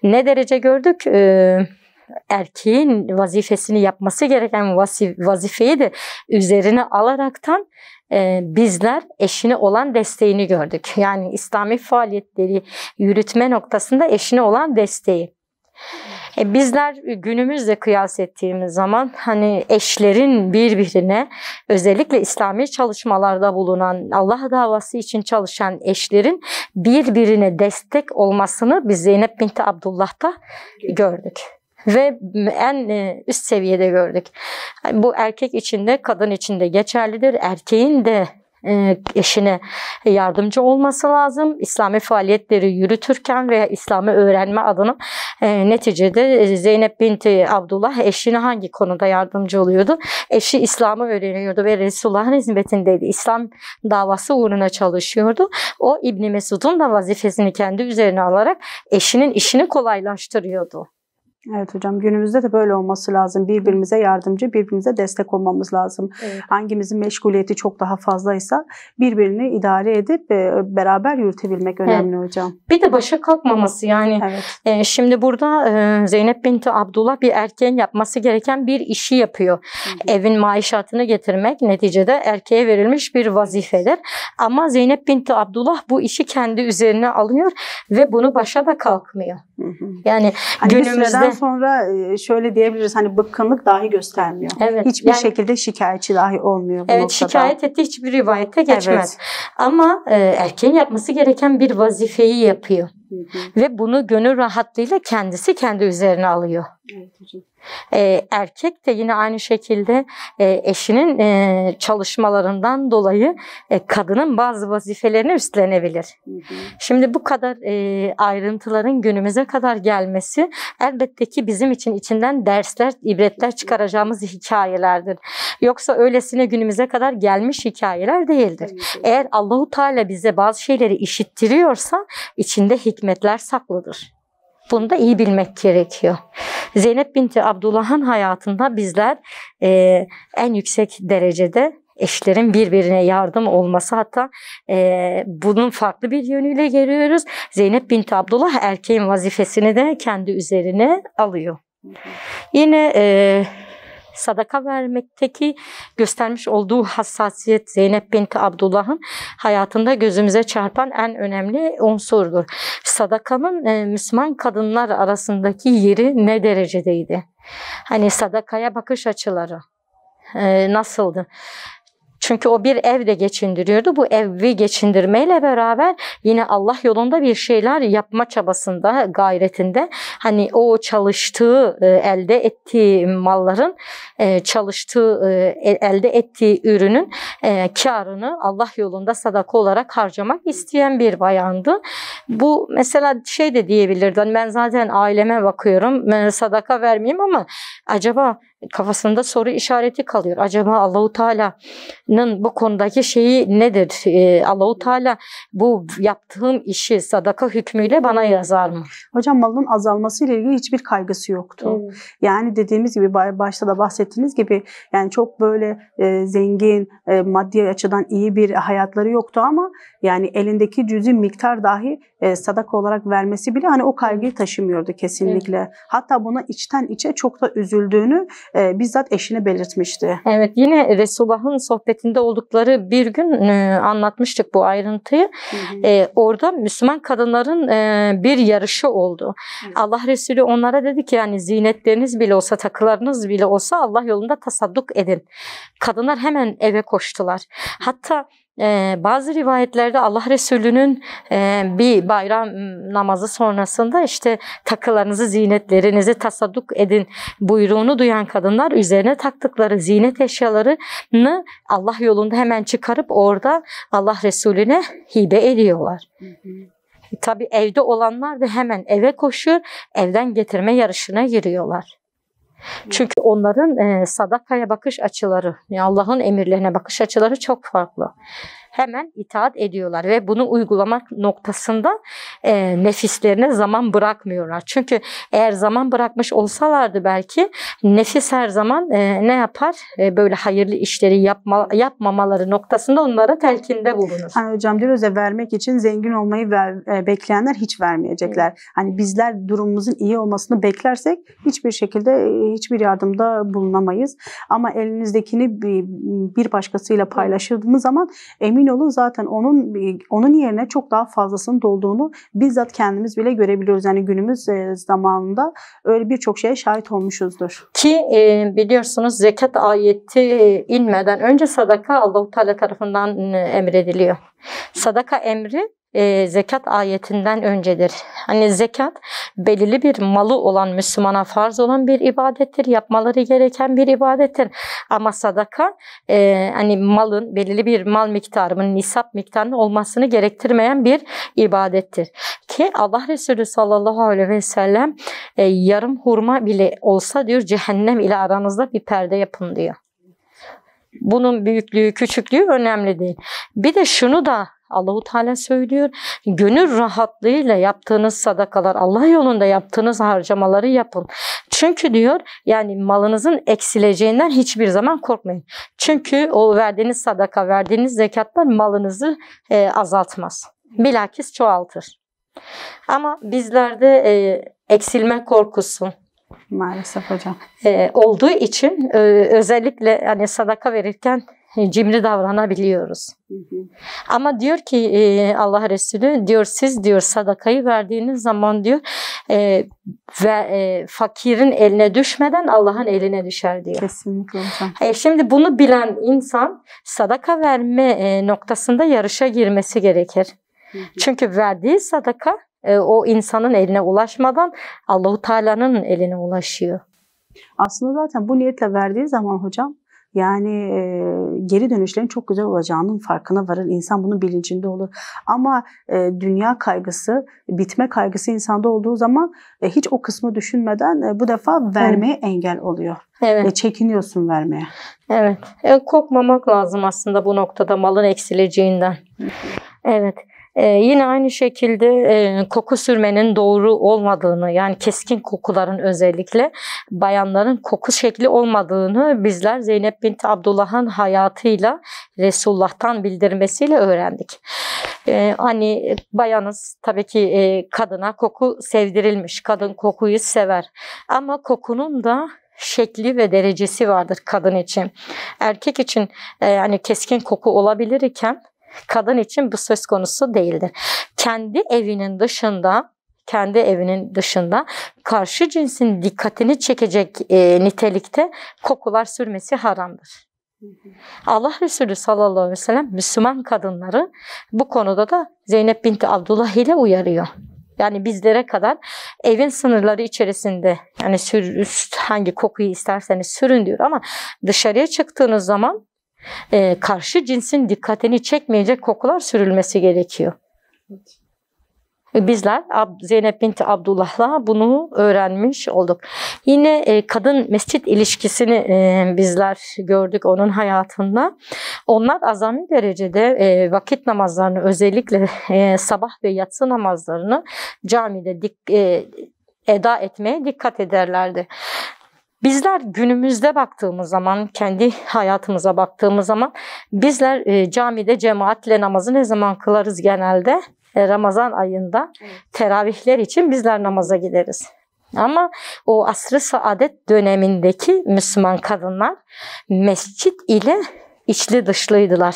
Ne derece gördük? Erkeğin vazifesini yapması gereken vazifeyi de üzerine alaraktan bizler eşine olan desteğini gördük. Yani İslami faaliyetleri yürütme noktasında eşine olan desteği. Bizler günümüzle kıyas ettiğimiz zaman hani eşlerin birbirine, özellikle İslami çalışmalarda bulunan, Allah davası için çalışan eşlerin birbirine destek olmasını biz Zeynep binti Abdullah'ta gördük. Ve en üst seviyede gördük. Bu erkek için de kadın için de geçerlidir. Erkeğin de eşine yardımcı olması lazım. İslami faaliyetleri yürütürken veya İslam'ı öğrenme adına neticede Zeynep binti Abdullah eşine hangi konuda yardımcı oluyordu? Eşi İslam'ı öğreniyordu ve Resulullah'ın hizmetindeydi. İslam davası uğruna çalışıyordu. O İbni Mesud'un da vazifesini kendi üzerine alarak eşinin işini kolaylaştırıyordu. Evet hocam, günümüzde de böyle olması lazım. Birbirimize yardımcı, birbirimize destek olmamız lazım. Evet. Hangimizin meşguliyeti çok daha fazlaysa birbirini idare edip beraber yürütebilmek önemli hocam. Bir de başa kalkmaması yani. Evet. Şimdi burada Zeynep binti Abdullah bir erkeğin yapması gereken bir işi yapıyor. Evin maişatını getirmek neticede erkeğe verilmiş bir vazifedir. Ama Zeynep binti Abdullah bu işi kendi üzerine alıyor ve bunu başa da kalkmıyor. Yani hani günümüzde sonra şöyle diyebiliriz, hani bıkkınlık dahi göstermiyor. Evet, hiçbir şekilde şikayetçi dahi olmuyor bu evet, noktada. şikayet ettiği hiçbir rivayette geçmez. Evet. Ama erkeğin yapması gereken bir vazifeyi yapıyor. Ve bunu gönül rahatlığıyla kendisi kendi üzerine alıyor. Evet hocam. Erkek de yine aynı şekilde eşinin çalışmalarından dolayı kadının bazı vazifelerini üstlenebilir. Şimdi bu kadar ayrıntıların günümüze kadar gelmesi elbette ki bizim için içinden dersler, ibretler çıkaracağımız hikayelerdir. Yoksa öylesine günümüze kadar gelmiş hikayeler değildir. Eğer Allahu Teala bize bazı şeyleri işittiriyorsa içinde hikmetler saklıdır. Bunu da iyi bilmek gerekiyor. Zeynep binti Abdullah'ın hayatında bizler en yüksek derecede eşlerin birbirine yardım olması, hatta bunun farklı bir yönüyle görüyoruz. Zeynep binti Abdullah erkeğin vazifesini de kendi üzerine alıyor. Yine sadaka vermekteki göstermiş olduğu hassasiyet Zeynep binti Abdullah'ın hayatında gözümüze çarpan en önemli unsurdur. Sadakanın Müslüman kadınlar arasındaki yeri ne derecedeydi? Hani sadakaya bakış açıları. nasıldı? Çünkü o bir ev de geçindiriyordu. Bu evi geçindirmeyle beraber yine Allah yolunda bir şeyler yapma çabasında, gayretinde. Hani o çalıştığı, elde ettiği malların, elde ettiği ürünün karını Allah yolunda sadaka olarak harcamak isteyen bir bayandı. Bu mesela şey de diyebilirdi. Hani ben zaten aileme bakıyorum, sadaka vermeyeyim ama acaba kafasında soru işareti kalıyor. Acaba Allahu Teala'nın bu konudaki şeyi nedir? Allahu Teala bu yaptığım işi sadaka hükmüyle bana yazar mı? Hocam malın azalması ile ilgili hiçbir kaygısı yoktu. Evet. Yani dediğimiz gibi başta da bahsettiğiniz gibi yani çok böyle zengin, maddi açıdan iyi bir hayatları yoktu ama yani elindeki cüzi miktar dahi sadaka olarak vermesi bile hani o kaygıyı taşımıyordu kesinlikle. Evet. Hatta buna içten içe çok da üzüldüğünü bizzat eşine belirtmişti. Evet, yine Resulullah'ın sohbetinde oldukları bir gün anlatmıştık bu ayrıntıyı. Orada Müslüman kadınların bir yarışı oldu. Evet. Allah Resulü onlara dedi ki yani zinetleriniz bile olsa, takılarınız bile olsa Allah yolunda tasadduk edin. Kadınlar hemen eve koştular. Hatta bazı rivayetlerde Allah Resulü'nün bir bayram namazı sonrasında işte takılarınızı, zinetlerinizi tasadduk edin buyruğunu duyan kadınlar üzerine taktıkları zinet eşyalarını Allah yolunda hemen çıkarıp orada Allah Resulüne hibe ediyorlar. Tabii evde olanlar da hemen eve koşuyor, evden getirme yarışına giriyorlar. Çünkü onların sadakaya bakış açıları, yani Allah'ın emirlerine bakış açıları çok farklı. Hemen itaat ediyorlar ve bunu uygulamak noktasında nefislerine zaman bırakmıyorlar. Çünkü eğer zaman bırakmış olsalardı belki nefis her zaman ne yapar? Böyle hayırlı işleri yapmamaları noktasında onlara telkinde bulunur. Hani hocam diyoruz ya vermek için zengin olmayı bekleyenler hiç vermeyecekler. Evet. Hani bizler durumumuzun iyi olmasını beklersek hiçbir şekilde hiçbir yardımda bulunamayız. Ama elinizdekini bir başkasıyla paylaştığımız zaman emin olun zaten onun yerine çok daha fazlasının dolduğunu bizzat kendimiz bile görebiliyoruz. Yani günümüz zamanında öyle birçok şeye şahit olmuşuzdur. Ki biliyorsunuz zekat ayeti inmeden önce sadaka Allah-u Teala tarafından emrediliyor. Sadaka emri zekat ayetinden öncedir. Hani zekat belirli bir malı olan Müslümana farz olan bir ibadettir. Yapmaları gereken bir ibadettir. Ama sadaka hani malın belirli bir mal miktarının nisap miktarının olmasını gerektirmeyen bir ibadettir. Ki Allah Resulü sallallahu aleyhi ve sellem yarım hurma bile olsa diyor cehennem ile aranızda bir perde yapın diyor. Bunun büyüklüğü, küçüklüğü önemli değil. Bir de şunu da Allah-u Teala söylüyor. Gönül rahatlığıyla yaptığınız sadakalar, Allah yolunda yaptığınız harcamaları yapın. Çünkü diyor yani malınızın eksileceğinden hiçbir zaman korkmayın. Çünkü o verdiğiniz sadaka, verdiğiniz zekatlar malınızı azaltmaz. Bilakis çoğaltır. Ama bizlerde eksilme korkusu maalesef hocam olduğu için özellikle hani sadaka verirken cimri davranabiliyoruz. Ama diyor ki Allah Resulü diyor siz diyor sadakayı verdiğiniz zaman diyor fakirin eline düşmeden Allah'ın eline düşer diyor. Kesinlikle hocam. Şimdi bunu bilen insan sadaka verme noktasında yarışa girmesi gerekir. Çünkü verdiği sadaka o insanın eline ulaşmadan Allah-u Teala'nın eline ulaşıyor. Aslında zaten bu niyetle verdiği zaman hocam yani geri dönüşlerin çok güzel olacağının farkına varır. İnsan bunun bilincinde olur. Ama dünya kaygısı, bitme kaygısı insanda olduğu zaman hiç o kısmı düşünmeden bu defa vermeye engel oluyor. Evet. Çekiniyorsun vermeye. Evet. Korkmamak lazım aslında bu noktada malın eksileceğinden. Evet. Yine aynı şekilde koku sürmenin doğru olmadığını yani keskin kokuların özellikle bayanların koku şekli olmadığını bizler Zeynep bint Abdullah'ın hayatıyla Resulullah'tan bildirmesiyle öğrendik. Hani bayanız tabii ki kadına koku sevdirilmiş. Kadın kokuyu sever. Ama kokunun da şekli ve derecesi vardır kadın için. Erkek için yani keskin koku olabilir iken kadın için bu söz konusu değildir. Kendi evinin dışında, kendi evinin dışında karşı cinsin dikkatini çekecek nitelikte kokular sürmesi haramdır. Allah Resulü sallallahu aleyhi ve sellem Müslüman kadınları bu konuda da Zeynep binti Abdullah ile uyarıyor. Yani bizlere kadar evin sınırları içerisinde yani hangi kokuyu isterseniz sürün diyor ama dışarıya çıktığınız zaman karşı cinsin dikkatini çekmeyecek kokular sürülmesi gerekiyor. Bizler Zeynep binti Abdullah'la bunu öğrenmiş olduk. Yine kadın mescit ilişkisini bizler gördük onun hayatında. Onlar azami derecede vakit namazlarını özellikle sabah ve yatsı namazlarını camide eda etmeye dikkat ederlerdi. Bizler günümüzde baktığımız zaman, kendi hayatımıza baktığımız zaman bizler camide cemaatle namazı ne zaman kılarız genelde? Ramazan ayında teravihler için bizler namaza gideriz. Ama o asr-ı saadet dönemindeki Müslüman kadınlar mescit ile içli dışlıydılar.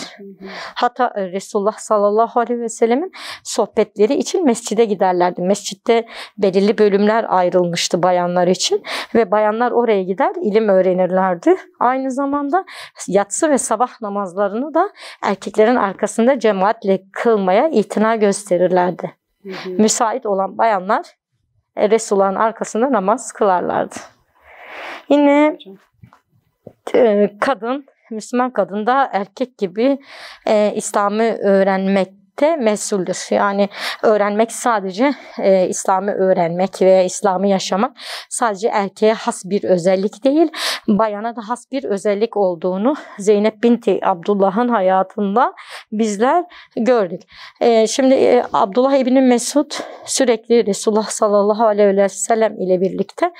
Hatta Resulullah sallallahu aleyhi ve sellemin sohbetleri için mescide giderlerdi. Mescitte belirli bölümler ayrılmıştı bayanlar için ve bayanlar oraya gider ilim öğrenirlerdi. Aynı zamanda yatsı ve sabah namazlarını da erkeklerin arkasında cemaatle kılmaya itina gösterirlerdi. Müsait olan bayanlar Resulullah'ın arkasında namaz kılarlardı. Yine Müslüman kadın da erkek gibi İslam'ı öğrenmekte mesuldür. Yani öğrenmek sadece İslam'ı öğrenmek ve İslam'ı yaşamak sadece erkeğe has bir özellik değil, bayana da has bir özellik olduğunu Zeynep binti Abdullah'ın hayatında bizler gördük. Şimdi Abdullah İbni Mesud sürekli Resulullah sallallahu aleyhi ve sellem ile birlikte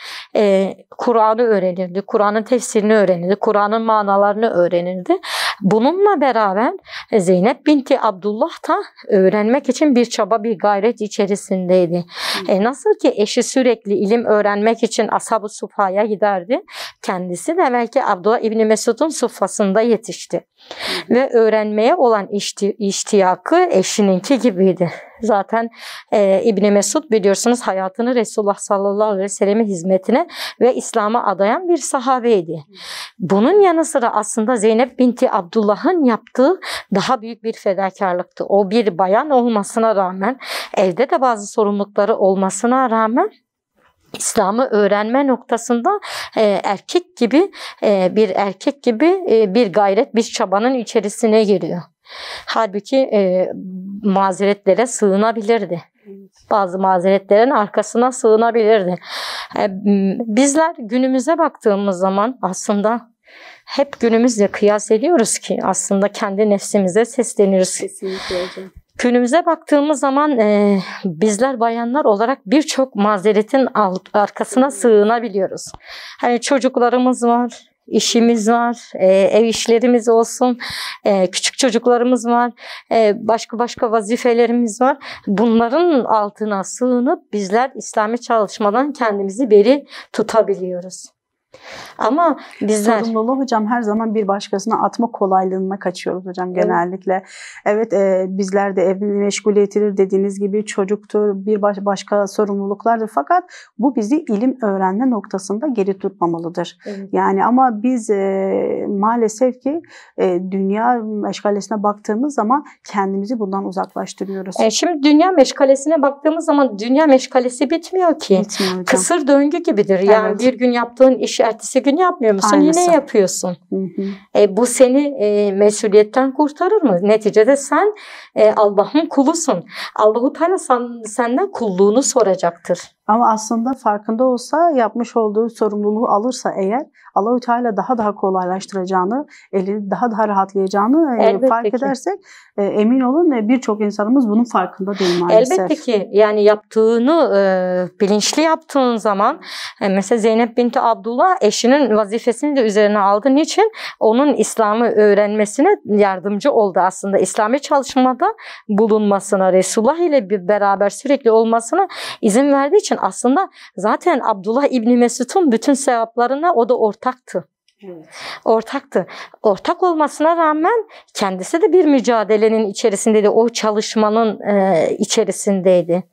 Kur'an'ı öğrenirdi, Kur'an'ın tefsirini öğrenirdi, Kur'an'ın manalarını öğrenirdi. Bununla beraber Zeynep binti Abdullah da öğrenmek için bir çaba, bir gayret içerisindeydi. Nasıl ki eşi sürekli ilim öğrenmek için Ashab-ı Suffa'ya giderdi, kendisi de belki Abdullah İbni Mesud'un suffasında yetişti. Ve öğrenmeye olan iştiyakı eşininki gibiydi. Zaten İbni Mesud biliyorsunuz hayatını Resulullah sallallahu aleyhi ve sellem'in hizmetine ve İslam'a adayan bir sahabeydi. Bunun yanı sıra aslında Zeynep binti Abdullah'ın yaptığı daha büyük bir fedakarlıktı. O bir bayan olmasına rağmen, evde de bazı sorumlulukları olmasına rağmen İslam'ı öğrenme noktasında erkek gibi bir gayret, bir çabanın içerisine giriyor. Halbuki mazeretlere sığınabilirdi. Bazı mazeretlerin arkasına sığınabilirdi. Bizler günümüze baktığımız zaman aslında hep günümüzle kıyas ediyoruz ki aslında kendi nefsimize sesleniyoruz. Kesinlikle hocam. Günümüze baktığımız zaman bizler bayanlar olarak birçok mazeretin arkasına sığınabiliyoruz. Hani çocuklarımız var, işimiz var, ev işlerimiz olsun, küçük çocuklarımız var, başka vazifelerimiz var. Bunların altına sığınıp bizler İslami çalışmadan kendimizi beri tutabiliyoruz. Ama bizler... Sorumluluğu hocam her zaman bir başkasına atma kolaylığına kaçıyoruz hocam genellikle. Evet, bizler de evli meşguliyetidir dediğiniz gibi çocuktur, bir başka sorumluluklardır. Fakat bu bizi ilim öğrenme noktasında geri tutmamalıdır. Evet. Yani ama biz maalesef ki dünya meşgalesine baktığımız zaman kendimizi bundan uzaklaştırıyoruz. Şimdi dünya meşgalesine baktığımız zaman dünya meşgalesi bitmiyor ki. Bitmiyor hocam. Kısır döngü gibidir. Yani evet. Bir gün yaptığın işi ertesi gün yapmıyor musun? Aynısı. Yine yapıyorsun. Bu seni mesuliyetten kurtarır mı? Neticede sen Allah'ın kulusun. Allahu Teala senden kulluğunu soracaktır. Ama aslında farkında olsa, yapmış olduğu sorumluluğu alırsa eğer Allahu Teala daha kolaylaştıracağını, elini daha rahatlayacağını fark edersek emin olun birçok insanımız bunun farkında değil maalesef. Elbette ki yani yaptığını bilinçli yaptığın zaman mesela Zeynep binti Abdullah eşinin vazifesini de üzerine aldığı için onun İslam'ı öğrenmesine yardımcı oldu aslında. İslami çalışmada bulunmasına, Resulullah ile beraber sürekli olmasına izin verdiği için aslında zaten Abdullah İbni Mesud'un bütün sevaplarına o da ortaktı. Evet. Ortaktı. Ortak olmasına rağmen kendisi de bir mücadelenin içerisindeydi. O çalışmanın içerisindeydi.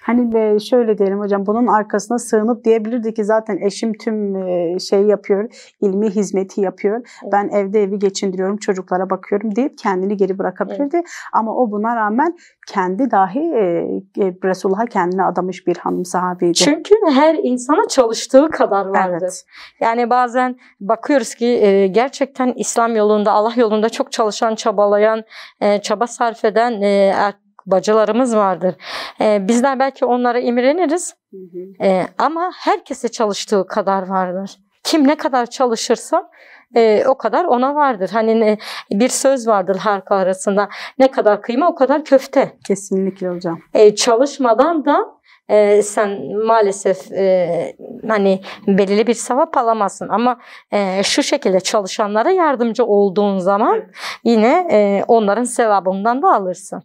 Hani ve şöyle diyelim hocam, bunun arkasına sığınıp diyebilirdi ki zaten eşim tüm şey yapıyor, ilmi hizmeti yapıyor. Evet. Ben evde evi geçindiriyorum, çocuklara bakıyorum deyip kendini geri bırakabilirdi. Evet. Ama o buna rağmen kendi dahi Resulullah'a kendine adamış bir hanım sahabiydi. Çünkü her insana çalıştığı kadar vardır. Evet. Yani bazen bakıyoruz ki gerçekten İslam yolunda, Allah yolunda çok çalışan, çabalayan, çaba sarf eden bacılarımız vardır. Bizler belki onlara imreniriz. Ama herkese çalıştığı kadar vardır. Kim ne kadar çalışırsa o kadar ona vardır. Hani bir söz vardır halk arasında. Ne kadar kıyma o kadar köfte. Kesinlikle hocam. Çalışmadan da sen maalesef hani belirli bir sevap alamazsın. Ama şu şekilde çalışanlara yardımcı olduğun zaman yine onların sevabından da alırsın.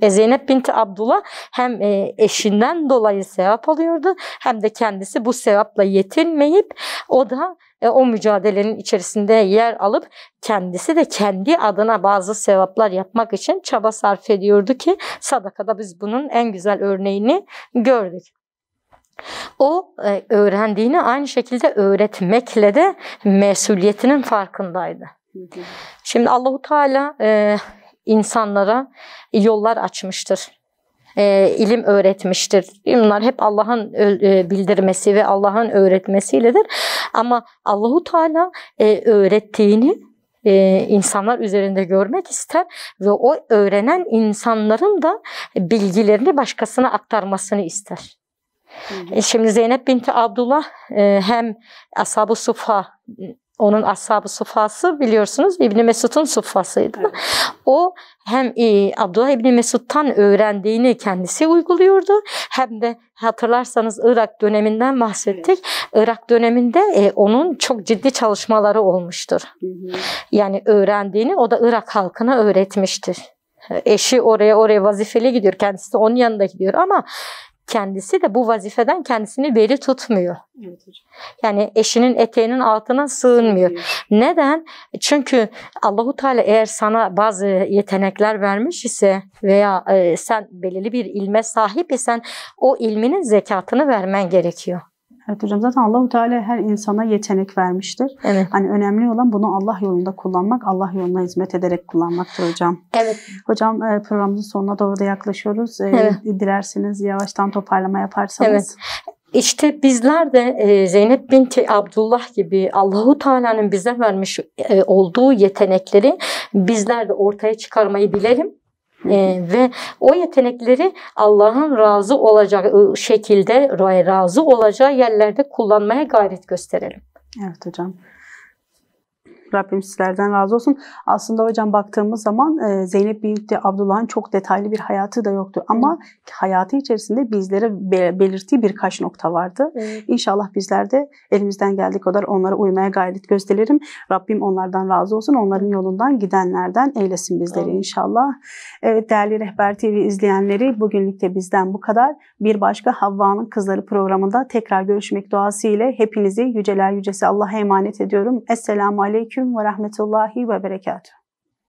Zeynep binti Abdullah hem eşinden dolayı sevap alıyordu hem de kendisi bu sevapla yetinmeyip o da o mücadelenin içerisinde yer alıp kendisi de kendi adına bazı sevaplar yapmak için çaba sarf ediyordu ki sadakada biz bunun en güzel örneğini gördük. O öğrendiğini aynı şekilde öğretmekle de mesuliyetinin farkındaydı. Şimdi Allahu Teala insanlara yollar açmıştır. İlim öğretmiştir. Bunlar hep Allah'ın bildirmesi ve Allah'ın öğretmesiyledir. Ama Allahu Teala öğrettiğini insanlar üzerinde görmek ister ve o öğrenen insanların da bilgilerini başkasına aktarmasını ister. Şimdi Zeynep binti Abdullah hem Ashab-ı Suffa, onun Ashab-ı Suffası biliyorsunuz İbn Mesud'un suffasıydı. Evet. O hem Abdullah İbn Mesud'tan öğrendiğini kendisi uyguluyordu. Hem de hatırlarsanız Irak döneminden bahsettik. Evet. Irak döneminde onun çok ciddi çalışmaları olmuştur. Yani öğrendiğini o da Irak halkına öğretmiştir. Eşi oraya vazifeli gidiyor. Kendisi de onun yanında gidiyor ama kendisi de bu vazifeden kendisini beri tutmuyor. Evet hocam. Yani eşinin eteğinin altına sığınmıyor. Neden? Çünkü Allahu Teala eğer sana bazı yetenekler vermiş ise veya sen belirli bir ilme sahip isen o ilminin zekatını vermen gerekiyor. Evet hocam, zaten Allahu Teala her insana yetenek vermiştir. Evet. Hani önemli olan bunu Allah yolunda kullanmak, Allah yoluna hizmet ederek kullanmaktır hocam. Evet. Hocam programımızın sonuna doğru da yaklaşıyoruz. Evet. Dilerseniz yavaştan toparlama yaparsanız. Evet. İşte bizler de Zeynep binti Abdullah gibi Allahu Teala'nın bize vermiş olduğu yetenekleri bizler de ortaya çıkarmayı bilelim. Ve o yetenekleri Allah'ın razı olacağı şekilde, razı olacağı yerlerde kullanmaya gayret gösterelim. Evet hocam. Rabbim sizlerden razı olsun. Aslında hocam baktığımız zaman Zeynep binti Abdullah'ın çok detaylı bir hayatı da yoktu. Ama hayatı içerisinde bizlere belirttiği birkaç nokta vardı. İnşallah bizler de elimizden geldiği kadar onlara uymaya gayret gösterelim. Rabbim onlardan razı olsun. Onların yolundan gidenlerden eylesin bizleri inşallah. Evet değerli Rehber TV izleyenleri, bugünlük de bizden bu kadar. Bir başka Havva'nın Kızları programında tekrar görüşmek duasıyla hepinizi yüceler yücesi Allah'a emanet ediyorum. Esselamu Aleyküm ve Rahmetullahi ve Berekatuhu.